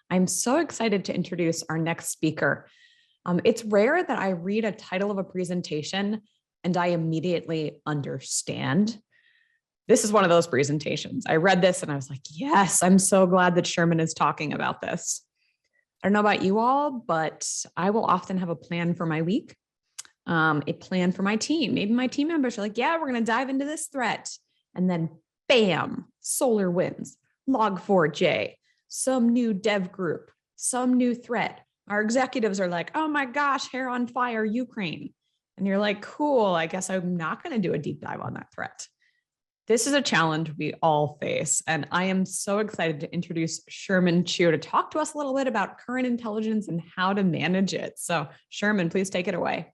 I'm so excited to introduce our next speaker. It's rare that I read a title of a presentation and I immediately understand. This is one of those presentations. I read this and I was like, yes, I'm so glad that Sherman is talking about this. I don't know about you all, but I will often have a plan for my week, a plan for my team. Maybe my team members are like, yeah, we're going to dive into this threat. And then bam, SolarWinds, Log4j, some new dev group, some new threat. Our executives are like, oh my gosh, hair on fire, Ukraine. And you're like, cool, I guess I'm not going to do a deep dive on that threat. This is a challenge we all face. And I am so excited to introduce Sherman Chu to talk to us a little bit about current intelligence and how to manage it. So Sherman, please take it away.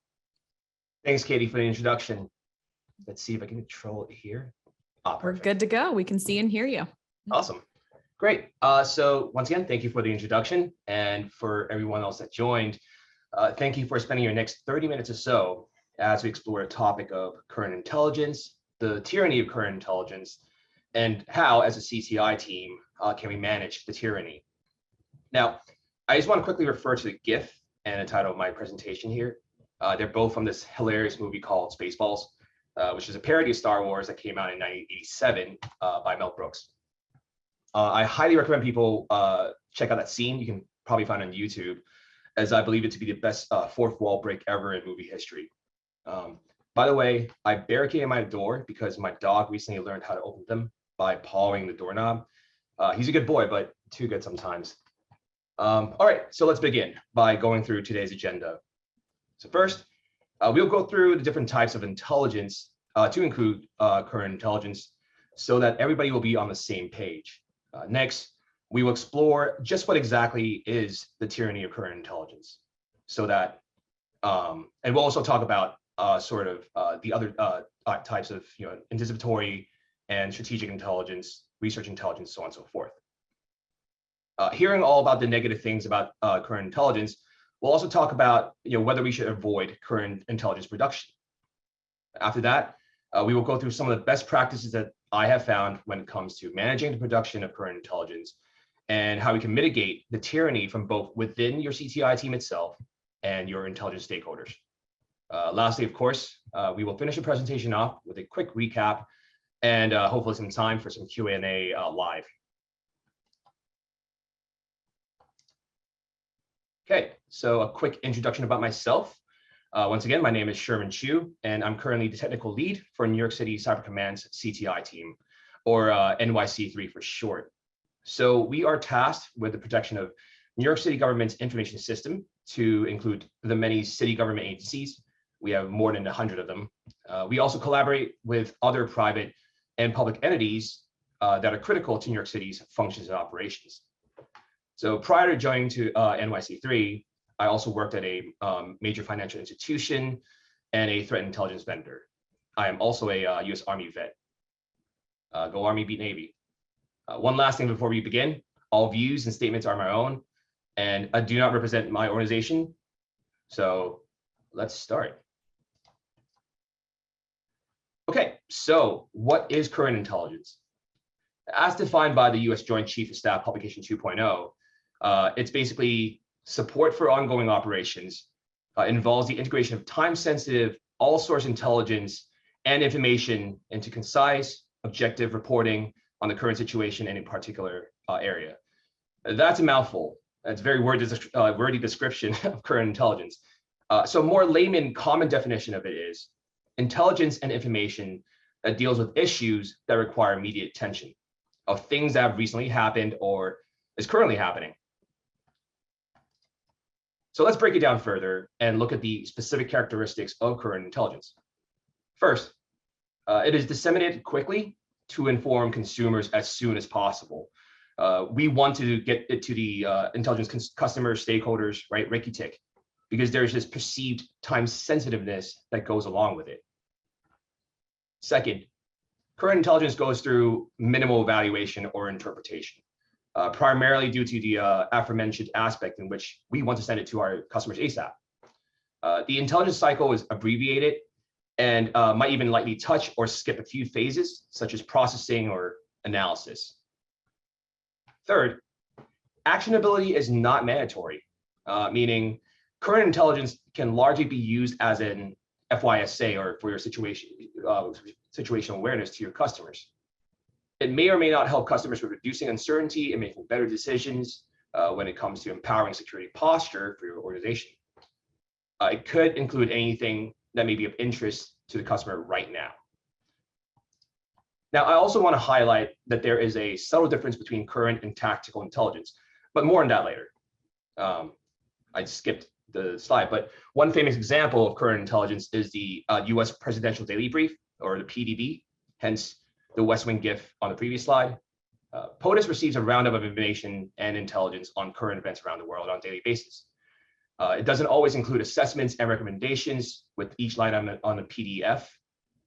Thanks, Katie, for the introduction. Let's see if I can control it here. We're good to go. We can see and hear you. Awesome. Great. So once again, thank you for the introduction. And for everyone else that joined, thank you for spending your next 30 minutes or so as we explore a topic of current intelligence, the tyranny of current intelligence, and how, as a CTI team, can we manage the tyranny. Now, I just want to quickly refer to the GIF and the title of my presentation here. They're both from this hilarious movie called Spaceballs, which is a parody of Star Wars that came out in 1987 by Mel Brooks. I highly recommend people check out that scene. You can probably find it on YouTube, as I believe it to be the best fourth wall break ever in movie history. By the way, I barricaded my door because my dog recently learned how to open them by pawing the doorknob. He's a good boy, but too good sometimes. All right, so let's begin by going through today's agenda. So first, we'll go through the different types of intelligence to include current intelligence so that everybody will be on the same page. Next, we will explore just what exactly is the tyranny of current intelligence so that, and we'll also talk about the other types of anticipatory and strategic intelligence, research intelligence, so on and so forth. Hearing all about the negative things about current intelligence, we'll also talk about whether we should avoid current intelligence production. After that, we will go through some of the best practices that I have found when it comes to managing the production of current intelligence and how we can mitigate the tyranny from both within your CTI team itself and your intelligence stakeholders. Lastly, of course, we will finish the presentation off with a quick recap and hopefully some time for some Q&A live. Okay, so a quick introduction about myself. Once again, my name is Sherman Chu, and I'm currently the technical lead for New York City Cyber Command's CTI team, or NYC3 for short. So we are tasked with the protection of New York City government's information system to include the many city government agencies. We have more than 100 of them. We also collaborate with other private and public entities that are critical to New York City's functions and operations. So prior to joining to NYC3, I also worked at a major financial institution and a threat intelligence vendor. I am also a US Army vet. Go Army, beat Navy. One last thing before we begin, all views and statements are my own, and I do not represent my organization. So let's start. Okay, so what is current intelligence? As defined by the US Joint Chief of Staff Publication 2.0, it's basically support for ongoing operations, involves the integration of time-sensitive, all-source intelligence and information into concise, objective reporting on the current situation in a particular area. That's a mouthful. That's a very wordy description of current intelligence. So more layman common definition of it is intelligence and information that deals with issues that require immediate attention of things that have recently happened or is currently happening. So let's break it down further and look at the specific characteristics of current intelligence. First, it is disseminated quickly to inform consumers as soon as possible. We want to get it to the intelligence customers, stakeholders, right, Ricky tick, because there's this perceived time sensitiveness that goes along with it. Second, current intelligence goes through minimal evaluation or interpretation. Primarily due to the aforementioned aspect in which we want to send it to our customers ASAP. The intelligence cycle is abbreviated and might even lightly touch or skip a few phases, such as processing or analysis. Third, actionability is not mandatory, meaning current intelligence can largely be used as an FYSA or for your situational awareness to your customers. It may or may not help customers with reducing uncertainty and making better decisions when it comes to empowering security posture for your organization. It could include anything that may be of interest to the customer right now. Now, I also want to highlight that there is a subtle difference between current and tactical intelligence, but more on that later. I skipped the slide, but one famous example of current intelligence is the US Presidential Daily Brief, or the PDB, hence the West Wing GIF on the previous slide. POTUS receives a roundup of information and intelligence on current events around the world on a daily basis. It doesn't always include assessments and recommendations with each line on the PDF,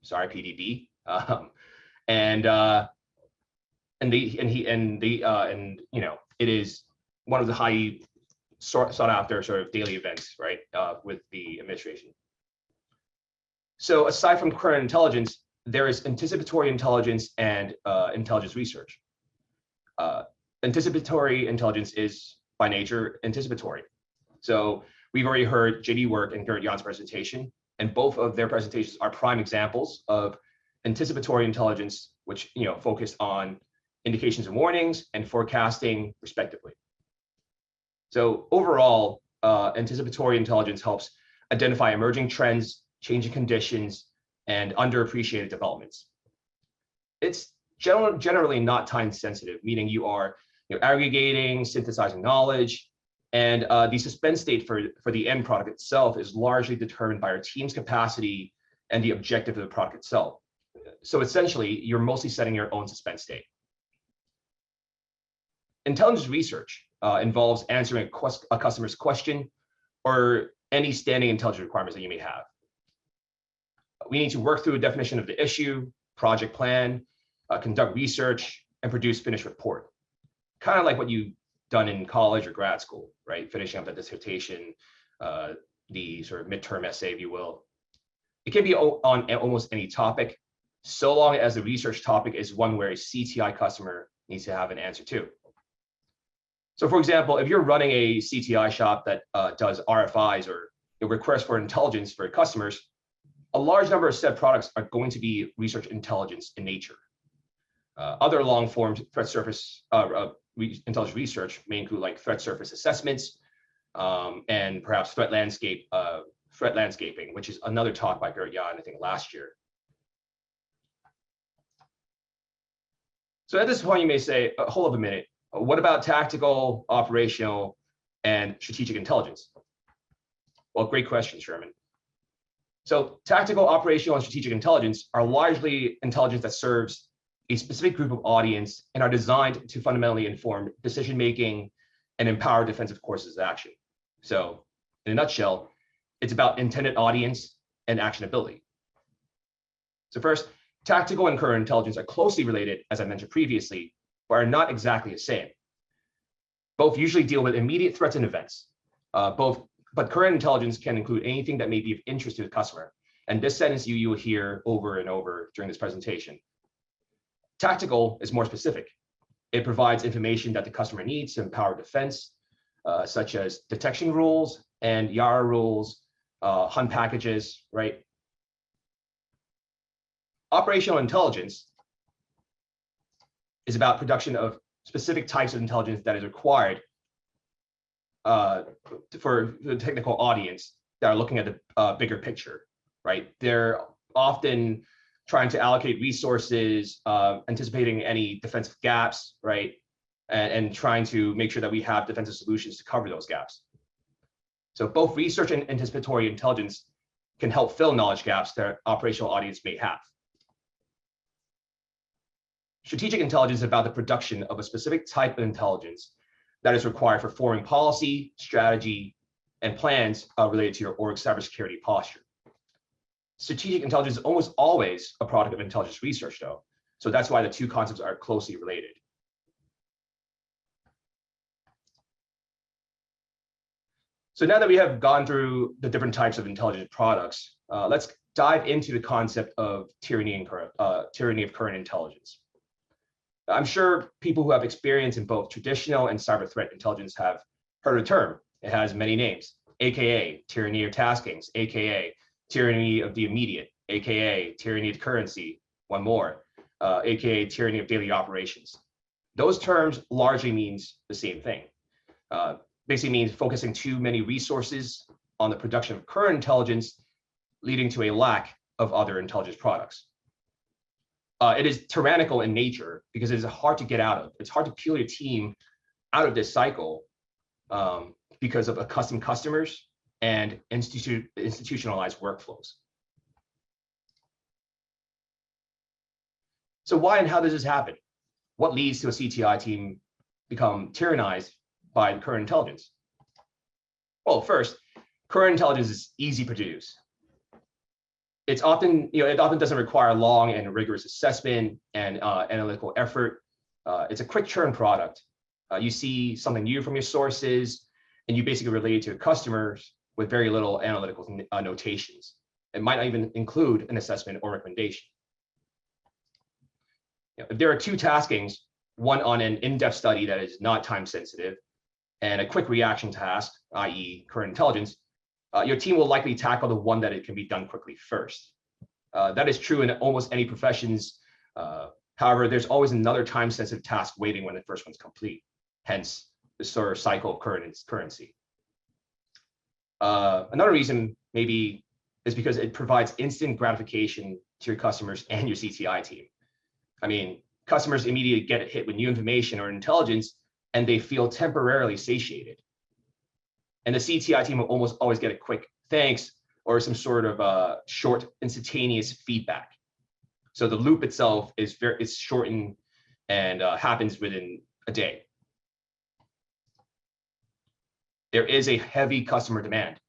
sorry, PDB. It is one of the highly sought after sort of daily events, right, with the administration. So aside from current intelligence, there is anticipatory intelligence and intelligence research. Anticipatory intelligence is by nature anticipatory. So we've already heard JD Work and Gerrit Jan's presentation, and both of their presentations are prime examples of anticipatory intelligence, which focused on indications and warnings and forecasting respectively. So overall, anticipatory intelligence helps identify emerging trends, changing conditions, and underappreciated developments. It's generally not time sensitive, meaning you are aggregating, synthesizing knowledge, and the suspense state for the end product itself is largely determined by our team's capacity and the objective of the product itself. So essentially, you're mostly setting your own suspense state. Intelligence research involves answering a customer's question or any standing intelligence requirements that you may have. We need to work through a definition of the issue, project plan, conduct research, and produce finished report. Kind of like what you've done in college or grad school, right? Finishing up the dissertation, the sort of midterm essay, if you will. It can be on almost any topic, so long as the research topic is one where a CTI customer needs to have an answer to. So for example, if you're running a CTI shop that does RFIs or requests for intelligence for customers, a large number of said products are going to be research intelligence in nature. Other long-form threat surface intelligence research may include like threat surface assessments and perhaps threat landscaping, which is another talk by Gerrit Jan, I think last year. So at this point, you may say, hold up a minute. What about tactical, operational, and strategic intelligence? Well, great question, Sherman. So tactical, operational, and strategic intelligence are largely intelligence that serves a specific group of audience and are designed to fundamentally inform decision-making and empower defensive courses of action. So in a nutshell, it's about intended audience and actionability. So first, tactical and current intelligence are closely related, as I mentioned previously, but are not exactly the same. Both usually deal with immediate threats and events. But current intelligence can include anything that may be of interest to the customer. And this sentence you will hear over and over during this presentation. Tactical is more specific. It provides information that the customer needs to empower defense, such as detection rules and YARA rules, hunt packages, right? Operational intelligence is about production of specific types of intelligence that is required for the technical audience that are looking at the bigger picture, right? They're often trying to allocate resources, anticipating any defensive gaps, right? And trying to make sure that we have defensive solutions to cover those gaps. So both research and anticipatory intelligence can help fill knowledge gaps that operational audience may have. Strategic intelligence is about the production of a specific type of intelligence that is required for forming policy, strategy, and plans related to your org cybersecurity posture. Strategic intelligence is almost always a product of intelligence research, though. So that's why the two concepts are closely related. So now that we have gone through the different types of intelligence products, let's dive into the concept of tyranny of current intelligence. I'm sure people who have experience in both traditional and cyber threat intelligence have heard of the term. It has many names, aka tyranny of taskings, aka tyranny of the immediate, aka tyranny of currency, one more, aka tyranny of daily operations. Those terms largely means the same thing. Basically means focusing too many resources on the production of current intelligence, leading to a lack of other intelligence products. It is tyrannical in nature because it is hard to get out of. It's hard to peel your team out of this cycle because of accustomed customers and institutionalized workflows. So why and how does this happen? What leads to a CTI team become tyrannized by the current intelligence? Well, first, current intelligence is easy to produce. It's often, it often doesn't require long and rigorous assessment and analytical effort. It's a quick churn product. You see something new from your sources, and you basically relate it to your customers with very little analytical notations. It might not even include an assessment or recommendation. If there are two taskings, one on an in-depth study that is not time sensitive, and a quick reaction task, i.e. current intelligence, your team will likely tackle the one that it can be done quickly first. That is true in almost any professions. However, there's always another time-sensitive task waiting when the first one's complete, hence the sort of cycle of currency. Another reason maybe is because it provides instant gratification to your customers and your CTI team. I mean, customers immediately get hit with new information or intelligence, and they feel temporarily satiated. And the CTI team will almost always get a quick thanks or some sort of short instantaneous feedback. So the loop itself is shortened and happens within a day. There is a heavy customer demand.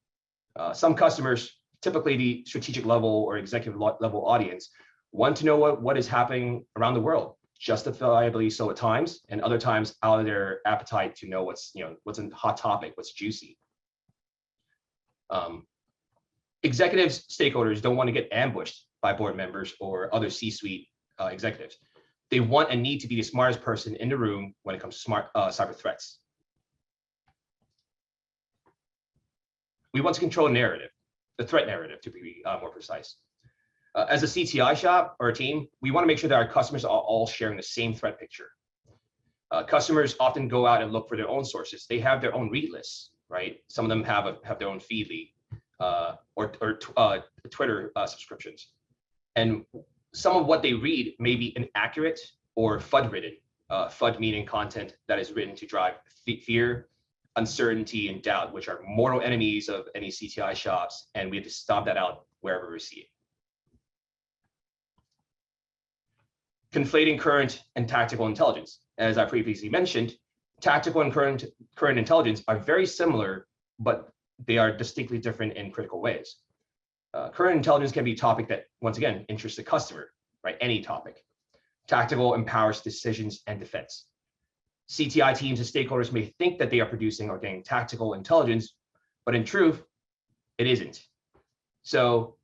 Some customers, typically the strategic level or executive level audience, want to know what is happening around the world, justifiably so at times, and other times out of their appetite to know what's a hot topic, what's juicy. Executives, stakeholders don't want to get ambushed by board members or other C-suite executives. They want and need to be the smartest person in the room when it comes to cyber threats. We want to control narrative, the threat narrative to be more precise. As a CTI shop or a team, we want to make sure that our customers are all sharing the same threat picture. Customers often go out and look for their own sources. They have their own read lists, right? Some of them have their own Feedly or Twitter subscriptions. And some of what they read may be inaccurate or FUD ridden. FUD meaning content that is written to drive fear, uncertainty, and doubt, which are mortal enemies of any CTI shops, and we have to stomp that out wherever we see it. Conflating current and tactical intelligence. As I previously mentioned, tactical and current intelligence are very similar, but they are distinctly different in critical ways. Current intelligence can be a topic that, once again, interests the customer, right? Any topic. Tactical empowers decisions and defense. CTI teams and stakeholders may think that they are producing or getting tactical intelligence, but in truth, it isn't. So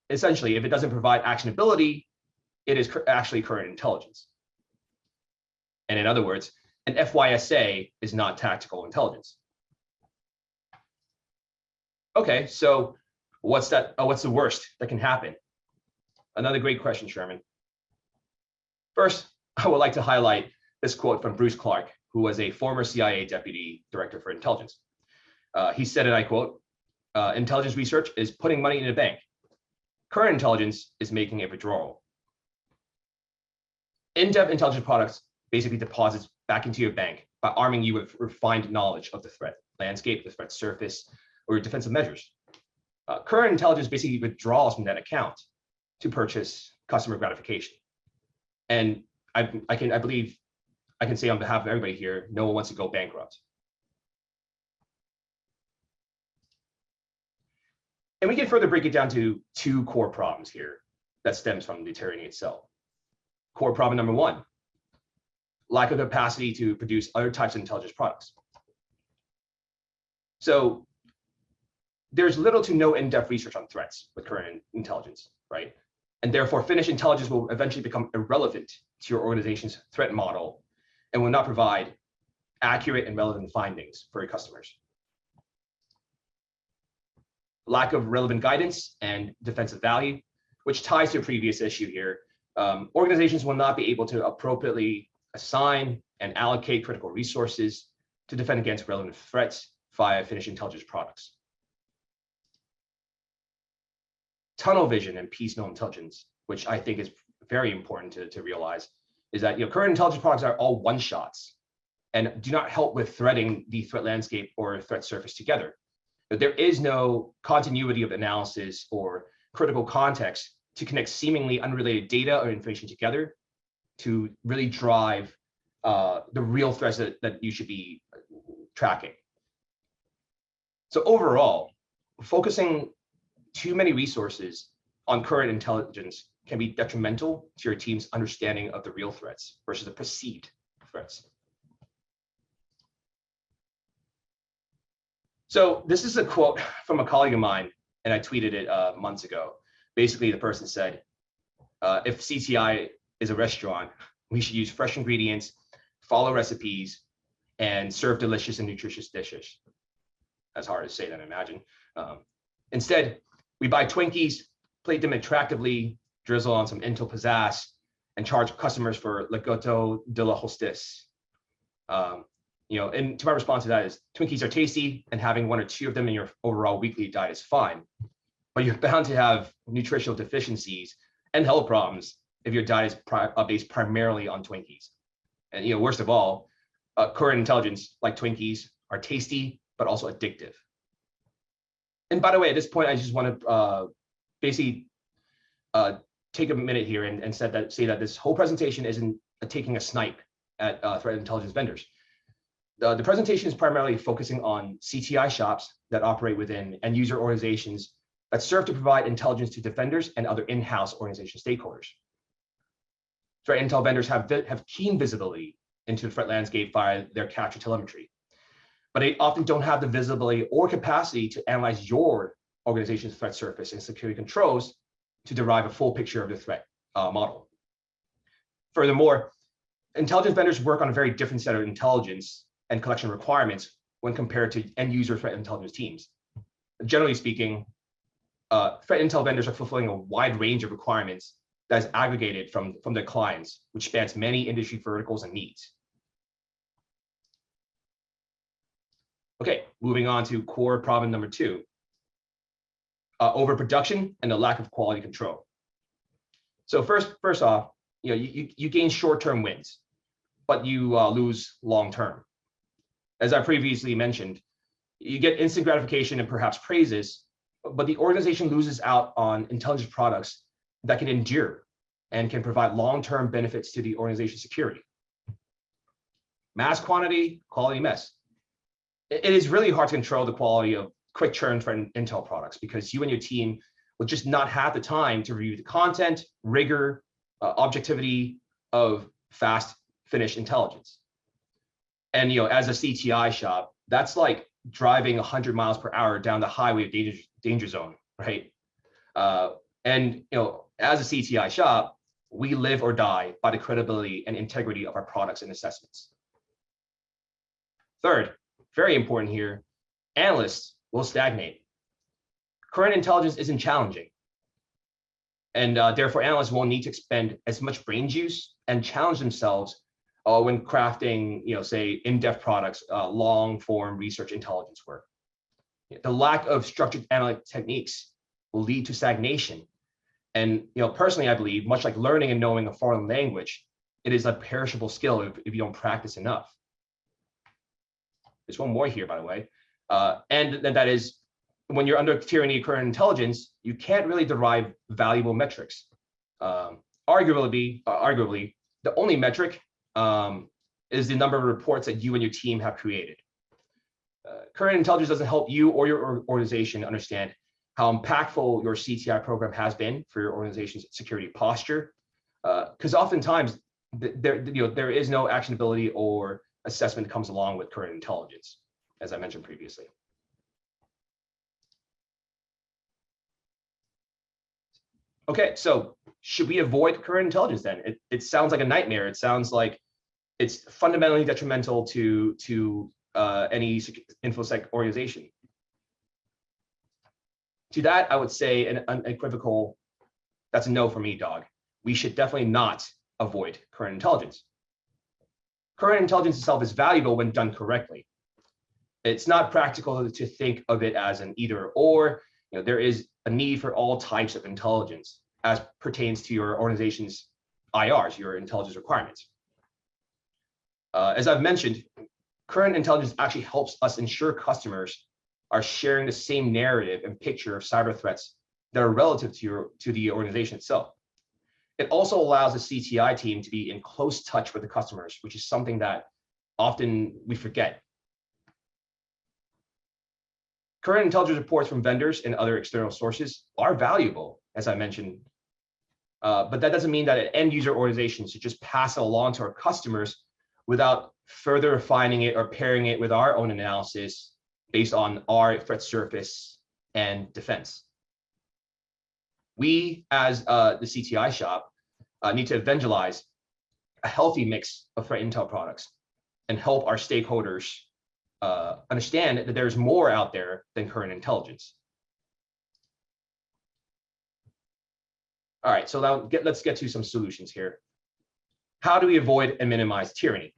essentially, if it doesn't provide actionability, it is actually current intelligence. And in other words, an FYSA is not tactical intelligence. Okay, so what's the worst that can happen? Another great question, Sherman. First, I would like to highlight this quote from Bruce Clark, who was a former CIA Deputy Director for Intelligence. He said, and I quote, intelligence research is putting money in a bank. Current intelligence is making a withdrawal. In-depth intelligence products basically deposits back into your bank by arming you with refined knowledge of the threat landscape, the threat surface, or your defensive measures. Current intelligence basically withdraws from that account to purchase customer gratification. And I believe I can say on behalf of everybody here, no one wants to go bankrupt. And we can further break it down to two core problems here that stems from the tyranny itself. Core problem number one, lack of capacity to produce other types of intelligence products. So there's little to no in-depth research on threats with current intelligence, right? and therefore finished intelligence will eventually become irrelevant to your organization's threat model and will not provide accurate and relevant findings for your customers. Lack of relevant guidance and defensive value, which ties to a previous issue here. Organizations will not be able to appropriately assign and allocate critical resources to defend against relevant threats via finished intelligence products. Tunnel vision and piecemeal intelligence, which I think is very important to realize, is that current intelligence products are all one-shots and do not help with threading the threat landscape or threat surface together. But there is no continuity of analysis or critical context to connect seemingly unrelated data or information together to really drive the real threats that you should be tracking. So overall, focusing too many resources on current intelligence can be detrimental to your team's understanding of the real threats versus the perceived threats. So this is a quote from a colleague of mine, and I tweeted it months ago. Basically, the person said, if CTI is a restaurant, we should use fresh ingredients, follow recipes, and serve delicious and nutritious dishes. That's hard to say than imagine. Instead, we buy Twinkies, plate them attractively, drizzle on some Intel pizzazz, and charge customers for le gâteau de la hostess. And to my response to that is, Twinkies are tasty, and having one or two of them in your overall weekly diet is fine. But you're bound to have nutritional deficiencies and health problems if your diet is based primarily on Twinkies. And worst of all, current intelligence, like Twinkies, are tasty but also addictive. And by the way, at this point, I just want to basically take a minute here and say that this whole presentation isn't taking a snipe at threat intelligence vendors. The presentation is primarily focusing on CTI shops that operate within end user organizations that serve to provide intelligence to defenders and other in-house organization stakeholders. Threat intel vendors have keen visibility into the threat landscape via their capture telemetry, but they often don't have the visibility or capacity to analyze your organization's threat surface and security controls to derive a full picture of the threat model. Furthermore, intelligence vendors work on a very different set of intelligence and collection requirements when compared to end user threat intelligence teams. Generally speaking, threat intel vendors are fulfilling a wide range of requirements that is aggregated from their clients, which spans many industry verticals and needs. Okay, moving on to core problem number 2, overproduction and the lack of quality control. So first off, you gain short-term wins, but you lose long-term. As I previously mentioned, you get instant gratification and perhaps praises, but the organization loses out on intelligence products that can endure and can provide long-term benefits to the organization's security. Mass quantity, quality mess. It is really hard to control the quality of quick churn for intel products because you and your team will just not have the time to review the content, rigor, objectivity of fast finished intelligence. And as a CTI shop, that's like driving 100 miles per hour down the highway of danger zone, right? And as a CTI shop, we live or die by the credibility and integrity of our products and assessments. Third, very important here, analysts will stagnate. Current intelligence isn't challenging. And therefore, analysts will need to expend as much brain juice and challenge themselves when crafting, say, in-depth products, long-form research intelligence work. The lack of structured analytic techniques will lead to stagnation. And personally, I believe, much like learning and knowing a foreign language, it is a perishable skill if you don't practice enough. There's one more here, by the way, and that is when you're under tyranny of current intelligence, you can't really derive valuable metrics. Arguably, the only metric is the number of reports that you and your team have created. Current intelligence doesn't help you or your organization understand how impactful your CTI program has been for your organization's security posture, because oftentimes there is no actionability or assessment that comes along with current intelligence, as I mentioned previously. Okay, so should we avoid current intelligence then? It sounds like a nightmare. It sounds like it's fundamentally detrimental to any InfoSec organization. To that, I would say an unequivocal, that's a no for me, dog. We should definitely not avoid current intelligence. Current intelligence itself is valuable when done correctly. It's not practical to think of it as an either or. There is a need for all types of intelligence as pertains to your organization's IRs, your intelligence requirements. As I've mentioned, current intelligence actually helps us ensure customers are sharing the same narrative and picture of cyber threats that are relative to the organization itself. It also allows the CTI team to be in close touch with the customers, which is something that often we forget. Current intelligence reports from vendors and other external sources are valuable, as I mentioned, but that doesn't mean that an end user organization should just pass it along to our customers without further refining it or pairing it with our own analysis based on our threat surface and defense. We, as the CTI shop, need to evangelize a healthy mix of threat intel products and help our stakeholders understand that there's more out there than current intelligence. All right, so now let's get to some solutions here. How do we avoid and minimize tyranny?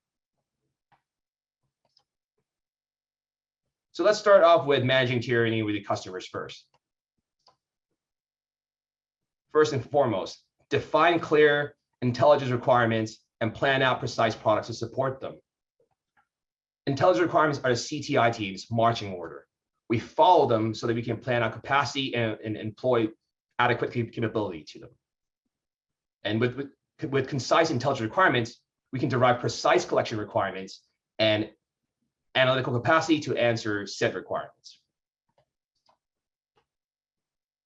So let's start off with managing tyranny with the customers first. First and foremost, define clear intelligence requirements and plan out precise products to support them. Intelligence requirements are the CTI team's marching order. We follow them so that we can plan out capacity and employ adequate capability to them. And with concise intelligence requirements, we can derive precise collection requirements and analytical capacity to answer said requirements.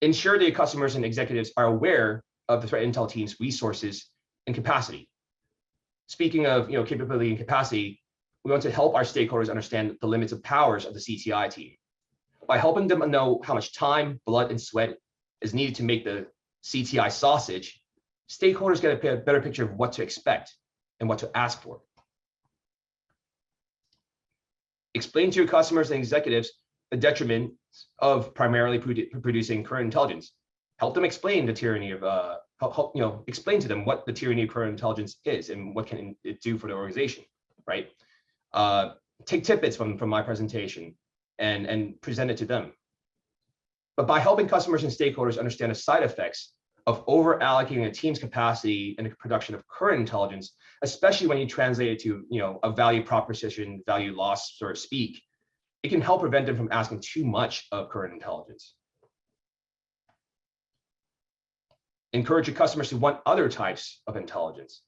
Ensure that your customers and executives are aware of the threat intel team's resources and capacity. Speaking of capability and capacity, we want to help our stakeholders understand the limits of powers of the CTI team. By helping them know how much time, blood, and sweat is needed to make the CTI sausage, stakeholders get a better picture of what to expect and what to ask for. Explain to your customers and executives the detriment of primarily producing current intelligence. Help them explain the tyranny of, explain to them what the tyranny of current intelligence is and what can it do for the organization, right? Take tidbits from my presentation and present it to them. But by helping customers and stakeholders understand the side effects of over allocating a team's capacity in the production of current intelligence, especially when you translate it to a value proposition, value loss sort of speak, it can help prevent them from asking too much of current intelligence. Encourage your customers to want other types of intelligence.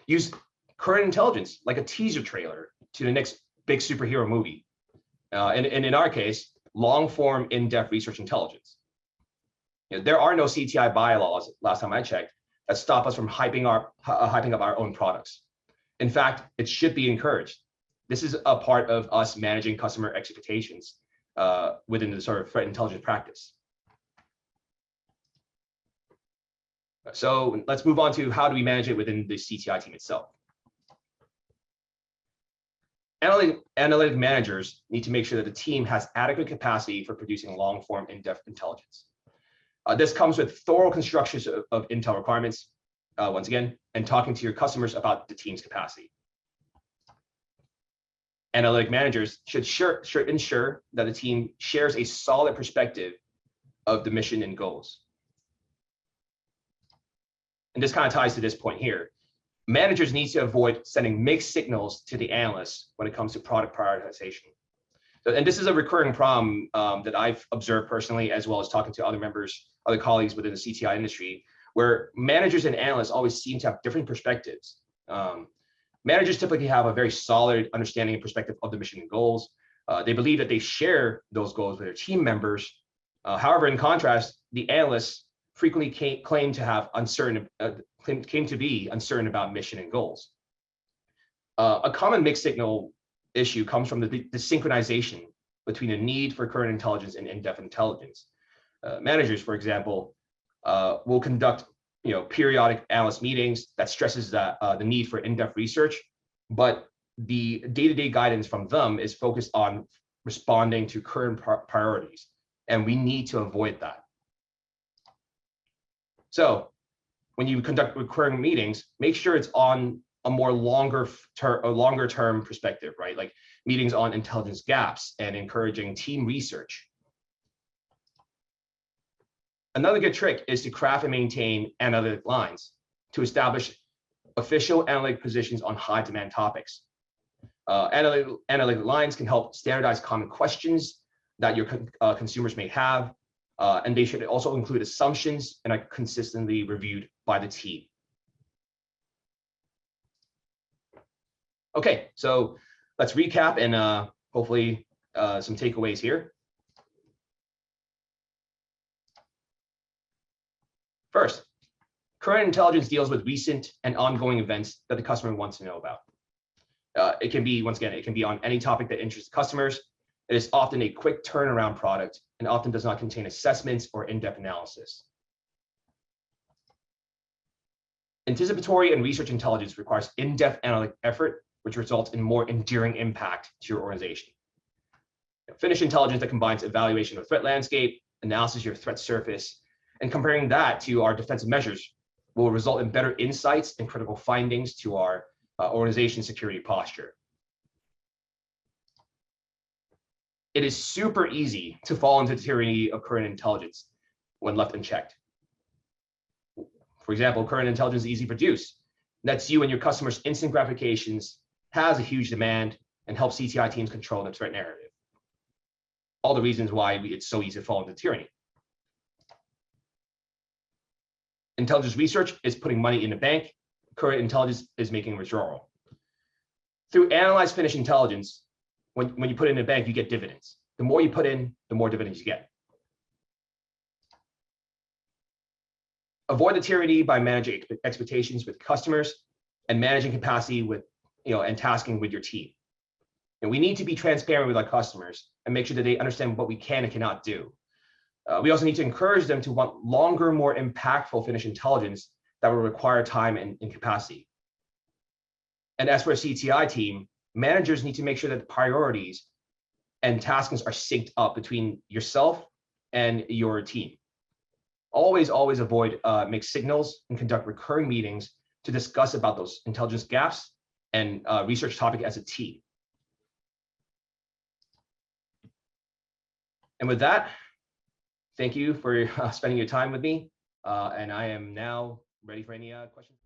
Use current intelligence like a teaser trailer to the next big superhero movie. And in our case, long-form, in-depth research intelligence. There are no CTI bylaws, last time I checked, that stop us from hyping up our own products. In fact, it should be encouraged. This is a part of us managing customer expectations within the sort of threat intelligence practice. So let's move on to how do we manage it within the CTI team itself. Analytic managers need to make sure that the team has adequate capacity for producing long-form, in-depth intelligence. This comes with thorough constructions of intel requirements, once again, and talking to your customers about the team's capacity. Analytic managers should ensure that the team shares a solid perspective of the mission and goals. And this kind of ties to this point here. Managers need to avoid sending mixed signals to the analysts when it comes to product prioritization. And this is a recurring problem that I've observed personally, as well as talking to other colleagues within the CTI industry, where managers and analysts always seem to have different perspectives. Managers typically have a very solid understanding and perspective of the mission and goals. They believe that they share those goals with their team members. However, in contrast, the analysts frequently claim to be uncertain about mission and goals. A common mixed signal issue comes from the synchronization between the need for current intelligence and in-depth intelligence. Managers, for example, will conduct periodic analyst meetings that stresses the need for in-depth research, but the day-to-day guidance from them is focused on responding to current priorities, and we need to avoid that. So when you conduct recurring meetings, make sure it's on a more longer term perspective, right? Like meetings on intelligence gaps and encouraging team research. Another good trick is to craft and maintain analytic lines to establish official analytic positions on high demand topics. Analytic lines can help standardize common questions that your consumers may have, and they should also include assumptions and are consistently reviewed by the team. Okay, so let's recap and hopefully some takeaways here. First, current intelligence deals with recent and ongoing events that the customer wants to know about. It can be, once again, it can be on any topic that interests customers. It is often a quick turnaround product and often does not contain assessments or in-depth analysis. Anticipatory and research intelligence requires in-depth analytic effort, which results in more enduring impact to your organization. Finished intelligence that combines evaluation of threat landscape, analysis of your threat surface, and comparing that to our defensive measures will result in better insights and critical findings to our organization security posture. It is super easy to fall into the tyranny of current intelligence when left unchecked. For example, current intelligence is easy to produce. That's you and your customers' instant gratifications, has a huge demand, and helps CTI teams control the threat narrative. All the reasons why it's so easy to fall into tyranny. Intelligence research is putting money in the bank. Current intelligence is making withdrawal. Through analyze finished intelligence, when you put it in the bank, you get dividends. The more you put in, the more dividends you get. Avoid the tyranny by managing expectations with customers and managing capacity with, and tasking with your team. And we need to be transparent with our customers and make sure that they understand what we can and cannot do. We also need to encourage them to want longer, more impactful finished intelligence that will require time and capacity. And as for a CTI team, managers need to make sure that the priorities and taskings are synced up between yourself and your team. Always avoid mixed signals and conduct recurring meetings to discuss about those intelligence gaps and research topic as a team. And with that, thank you for spending your time with me. And I am now ready for any questions.